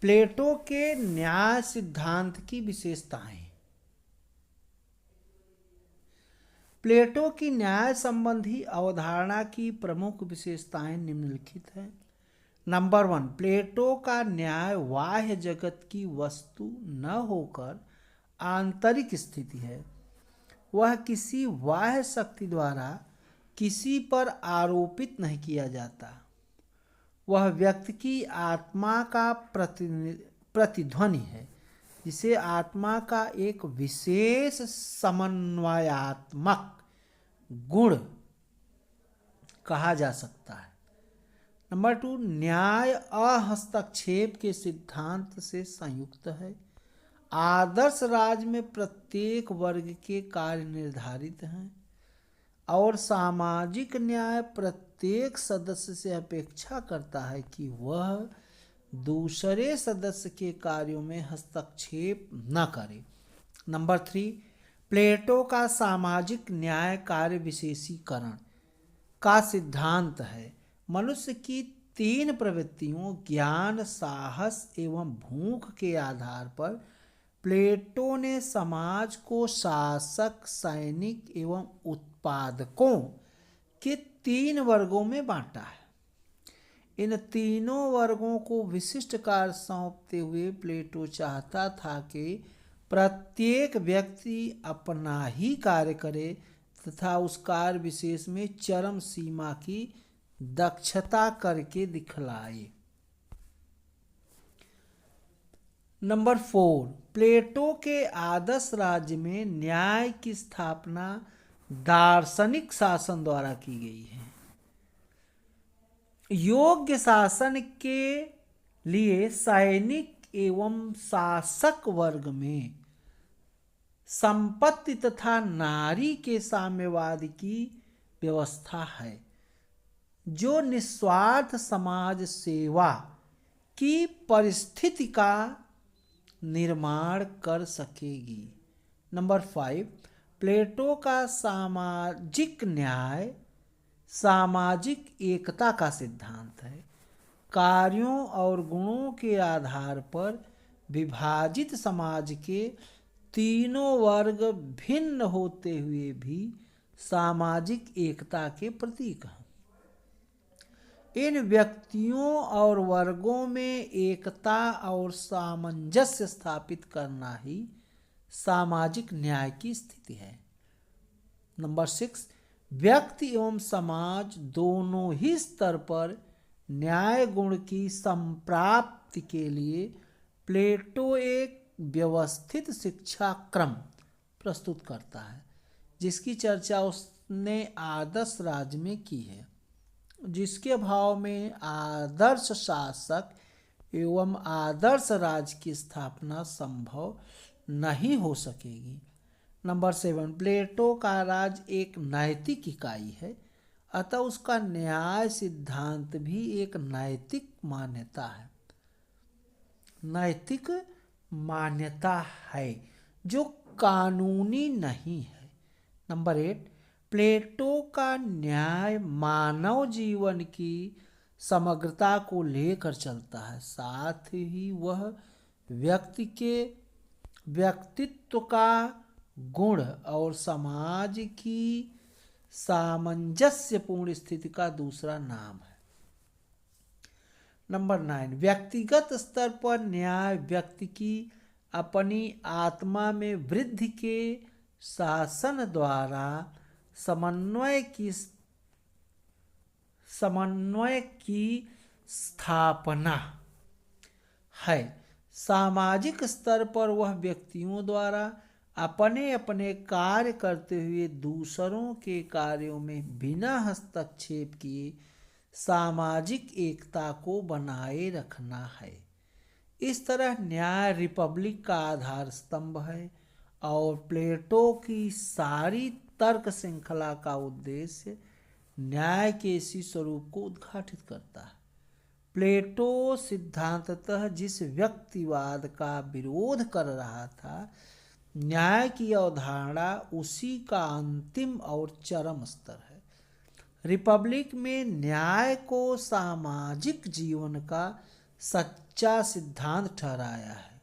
प्लेटो के न्याय सिद्धांत की विशेषताएं। प्लेटो की न्याय संबंधी अवधारणा की प्रमुख विशेषताएं निम्नलिखित हैं। नंबर 1, प्लेटो का न्याय बाह्य जगत की वस्तु न होकर आंतरिक स्थिति है। वह किसी बाह्य शक्ति द्वारा किसी पर आरोपित नहीं किया जाता। वह व्यक्ति की आत्मा का प्रतिध्वनि है, जिसे आत्मा का एक विशेष समन्वयात्मक गुण कहा जा सकता है। नंबर 2, न्याय अहस्तक्षेप के सिद्धांत से संयुक्त है। आदर्श राज्य में प्रत्येक वर्ग के कार्य निर्धारित हैं और सामाजिक न्याय प्रत्येक सदस्य से अपेक्षा करता है कि वह दूसरे सदस्य के कार्यों में हस्तक्षेप न करे। नंबर 3, प्लेटो का सामाजिक न्याय कार्य विशेषीकरण का सिद्धांत है। मनुष्य की 3 प्रवृत्तियों ज्ञान, साहस एवं भूख के आधार पर प्लेटो ने समाज को शासक, सैनिक एवं उत्पादकों के 3 वर्गों में बांटा है। इन तीनों वर्गों को विशिष्ट कार्य सौंपते हुए प्लेटो चाहता था कि प्रत्येक व्यक्ति अपना ही कार्य करे तथा उस कार्य विशेष में चरम सीमा की दक्षता करके दिखलाए। नंबर 4, प्लेटो के आदर्श राज्य में न्याय की स्थापना दार्शनिक शासन द्वारा की गई है। योग्य शासन के लिए सैनिक एवं शासक वर्ग में संपत्ति तथा नारी के साम्यवाद की व्यवस्था है, जो निस्वार्थ समाज सेवा की परिस्थिति का निर्माण कर सकेगी। नंबर 5, प्लेटो का सामाजिक न्याय सामाजिक एकता का सिद्धांत है। कार्यों और गुणों के आधार पर विभाजित समाज के तीनों वर्ग भिन्न होते हुए भी सामाजिक एकता के प्रतीक हैं। इन व्यक्तियों और वर्गों में एकता और सामंजस्य स्थापित करना ही सामाजिक न्याय की स्थिति है। नंबर 6, व्यक्ति एवं समाज दोनों ही स्तर पर न्याय गुण की संप्राप्ति के लिए प्लेटो एक व्यवस्थित शिक्षा क्रम प्रस्तुत करता है, जिसकी चर्चा उसने आदर्श राज्य में की है, जिसके अभाव में आदर्श शासक एवं आदर्श राज्य की स्थापना संभव नहीं हो सकेगी। नंबर 7, प्लेटो का राज्य एक नैतिक इकाई है, अतः उसका न्याय सिद्धांत भी एक नैतिक मान्यता है। नैतिक मान्यता है जो कानूनी नहीं है। नंबर 8, प्लेटो का न्याय मानव जीवन की समग्रता को लेकर चलता है, साथ ही वह व्यक्ति के व्यक्तित्व का गुण और समाज की सामंजस्यपूर्ण स्थिति का दूसरा नाम है। नंबर 9, व्यक्तिगत स्तर पर न्याय व्यक्ति की अपनी आत्मा में वृद्धि के शासन द्वारा समन्वय की स्थापना है। सामाजिक स्तर पर वह व्यक्तियों द्वारा अपने अपने कार्य करते हुए दूसरों के कार्यों में बिना हस्तक्षेप किए सामाजिक एकता को बनाए रखना है। इस तरह न्याय रिपब्लिक का आधार स्तंभ है और प्लेटो की सारी तर्क श्रृंखला का उद्देश्य न्याय के इसी स्वरूप को उद्घाटित करता है। प्लेटो सिद्धांततः जिस व्यक्तिवाद का विरोध कर रहा था, न्याय की अवधारणा उसी का अंतिम और चरम स्तर है। रिपब्लिक में न्याय को सामाजिक जीवन का सच्चा सिद्धांत ठहराया है।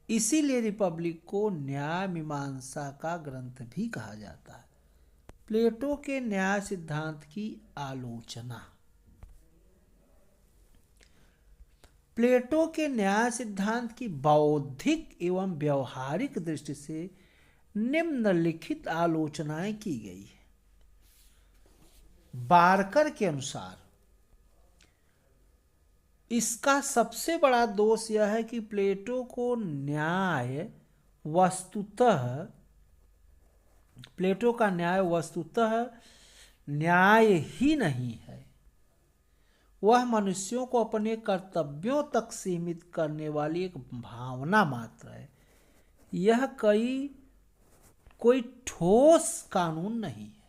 इसीलिए रिपब्लिक को न्याय मीमांसा का ग्रंथ भी कहा जाता है। प्लेटो के न्याय सिद्धांत की आलोचना। प्लेटो के न्याय सिद्धांत की बौद्धिक एवं व्यवहारिक दृष्टि से निम्नलिखित आलोचनाएं की गई है। बारकर के अनुसार इसका सबसे बड़ा दोष यह है कि प्लेटो का न्याय वस्तुतः न्याय ही नहीं है। वह मनुष्यों को अपने कर्तव्यों तक सीमित करने वाली एक भावना मात्र है। यह कोई ठोस कानून नहीं है।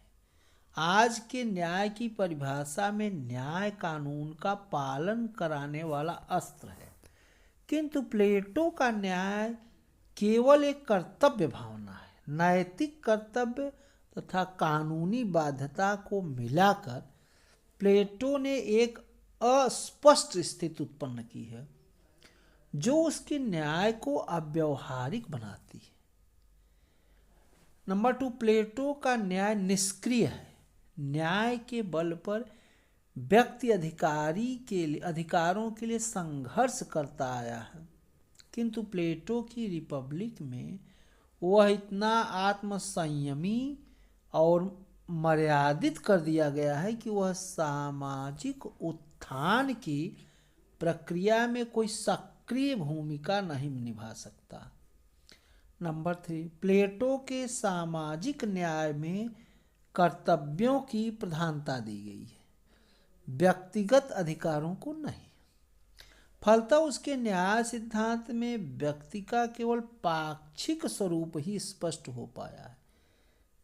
आज के न्याय की परिभाषा में न्याय कानून का पालन कराने वाला अस्त्र है, किंतु प्लेटो का न्याय केवल एक कर्तव्य भावना है। नैतिक कर्तव्य तथा कानूनी बाध्यता को मिलाकर प्लेटो ने एक अस्पष्ट स्थिति उत्पन्न की है, जो उसके न्याय को अव्यावहारिक बनाती है। नंबर 2, प्लेटो का न्याय निष्क्रिय है। न्याय के बल पर व्यक्ति अधिकारों के लिए संघर्ष करता आया है, किंतु प्लेटो की रिपब्लिक में वह इतना आत्मसंयमी और मर्यादित कर दिया गया है कि वह सामाजिक उत्थान की प्रक्रिया में कोई सक्रिय भूमिका नहीं निभा सकता। नंबर 3, प्लेटो के सामाजिक न्याय में कर्तव्यों की प्रधानता दी गई है, व्यक्तिगत अधिकारों को नहीं। फलतः उसके न्याय सिद्धांत में व्यक्ति का केवल पाक्षिक स्वरूप ही स्पष्ट हो पाया है।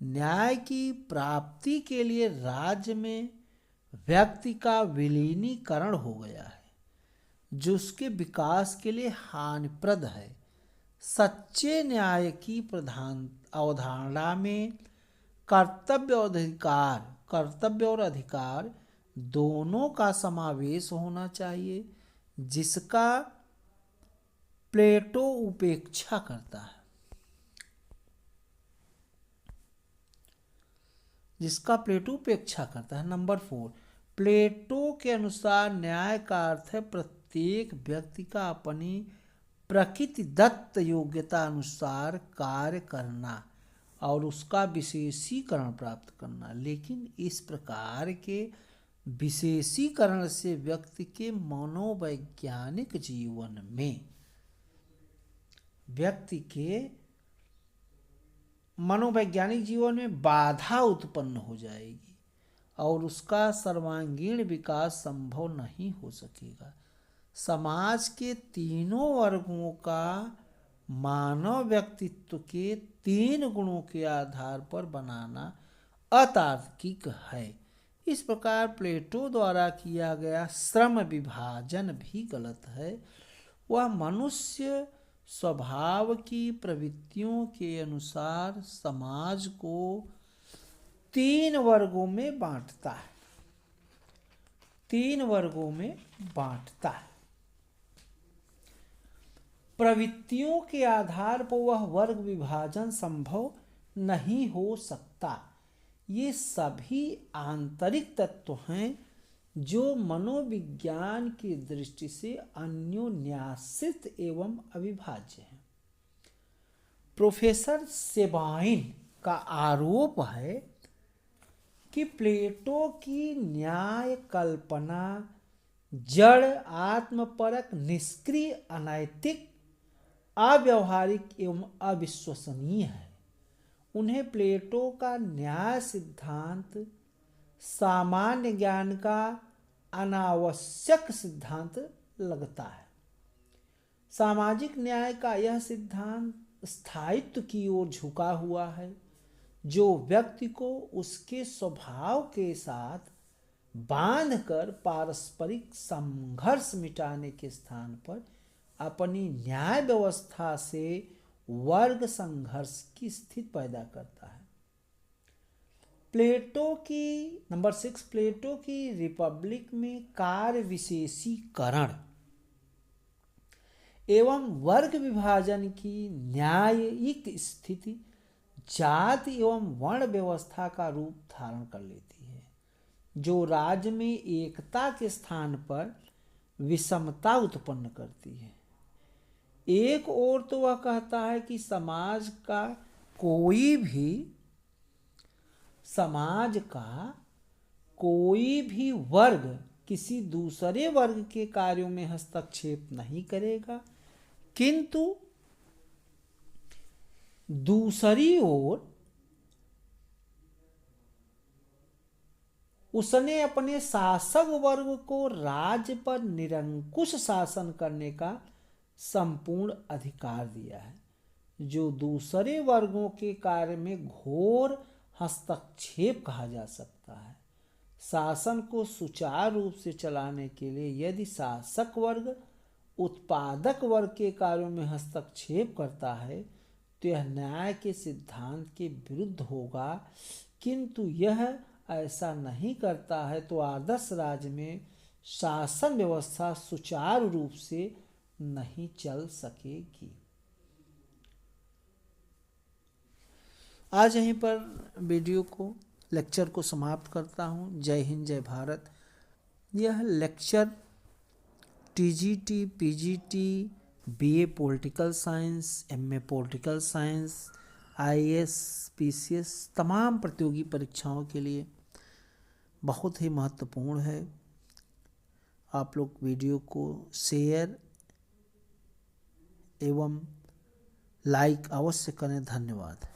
न्याय की प्राप्ति के लिए राज्य में व्यक्ति का विलीनीकरण हो गया है, जो उसके विकास के लिए हानिप्रद है। सच्चे न्याय की प्रधान अवधारणा में कर्तव्य और अधिकार दोनों का समावेश होना चाहिए, जिसका प्लेटो उपेक्षा करता है। नंबर 4, प्लेटो के अनुसार न्याय का अर्थ है प्रत्येक व्यक्ति का अपनी प्रकृतिदत्त योग्यता अनुसार कार्य करना और उसका विशेषीकरण प्राप्त करना। लेकिन इस प्रकार के विशेषीकरण से व्यक्ति के मनोवैज्ञानिक जीवन में बाधा उत्पन्न हो जाएगी और उसका सर्वांगीण विकास संभव नहीं हो सकेगा। समाज के तीनों वर्गों का मानव व्यक्तित्व के 3 गुणों के आधार पर बनाना अतार्किक है। इस प्रकार प्लेटो द्वारा किया गया श्रम विभाजन भी गलत है। वह मनुष्य स्वभाव की प्रवृत्तियों के अनुसार समाज को 3 वर्गों में बांटता है। प्रवृत्तियों के आधार पर वह वर्ग विभाजन संभव नहीं हो सकता। ये सभी आंतरिक तत्व हैं जो मनोविज्ञान की दृष्टि से अन्योन्याश्रित एवं अविभाज्य हैं। प्रोफेसर सेबाइन का आरोप है कि प्लेटो की न्याय कल्पना जड़, आत्मपरक, निष्क्रिय, अनैतिक, अव्यावहारिक एवं अविश्वसनीय है। उन्हें प्लेटो का न्याय सिद्धांत सामान्य ज्ञान का अनावश्यक सिद्धांत लगता है। सामाजिक न्याय का यह सिद्धांत स्थायित्व की ओर झुका हुआ है, जो व्यक्ति को उसके स्वभाव के साथ बांधकर पारस्परिक संघर्ष मिटाने के स्थान पर अपनी न्याय व्यवस्था से वर्ग संघर्ष की स्थिति पैदा करता है। नंबर 6, प्लेटो की रिपब्लिक में कार्य विशेषीकरण एवं वर्ग विभाजन की न्यायिक स्थिति जाति एवं वर्ण व्यवस्था का रूप धारण कर लेती है, जो राज्य में एकता के स्थान पर विषमता उत्पन्न करती है। एक ओर तो वह कहता है कि समाज का कोई भी वर्ग किसी दूसरे वर्ग के कार्यों में हस्तक्षेप नहीं करेगा, किंतु दूसरी ओर उसने अपने शासक वर्ग को राज्य पर निरंकुश शासन करने का संपूर्ण अधिकार दिया है, जो दूसरे वर्गों के कार्य में घोर हस्तक्षेप कहा जा सकता है। शासन को सुचारू रूप से चलाने के लिए यदि शासक वर्ग उत्पादक वर्ग के कार्यों में हस्तक्षेप करता है तो यह न्याय के सिद्धांत के विरुद्ध होगा, किंतु यह ऐसा नहीं करता है तो आदर्श राज्य में शासन व्यवस्था सुचारू रूप से नहीं चल सकेगी। आज यहीं पर लेक्चर को समाप्त करता हूँ। जय हिंद, जय भारत। यह lecture TGT, PGT, BA political science, MA political science, IAS, PCS तमाम प्रतियोगी परीक्षाओं के लिए बहुत ही महत्वपूर्ण है। आप लोग वीडियो को शेयर एवं लाइक अवश्य करें। धन्यवाद।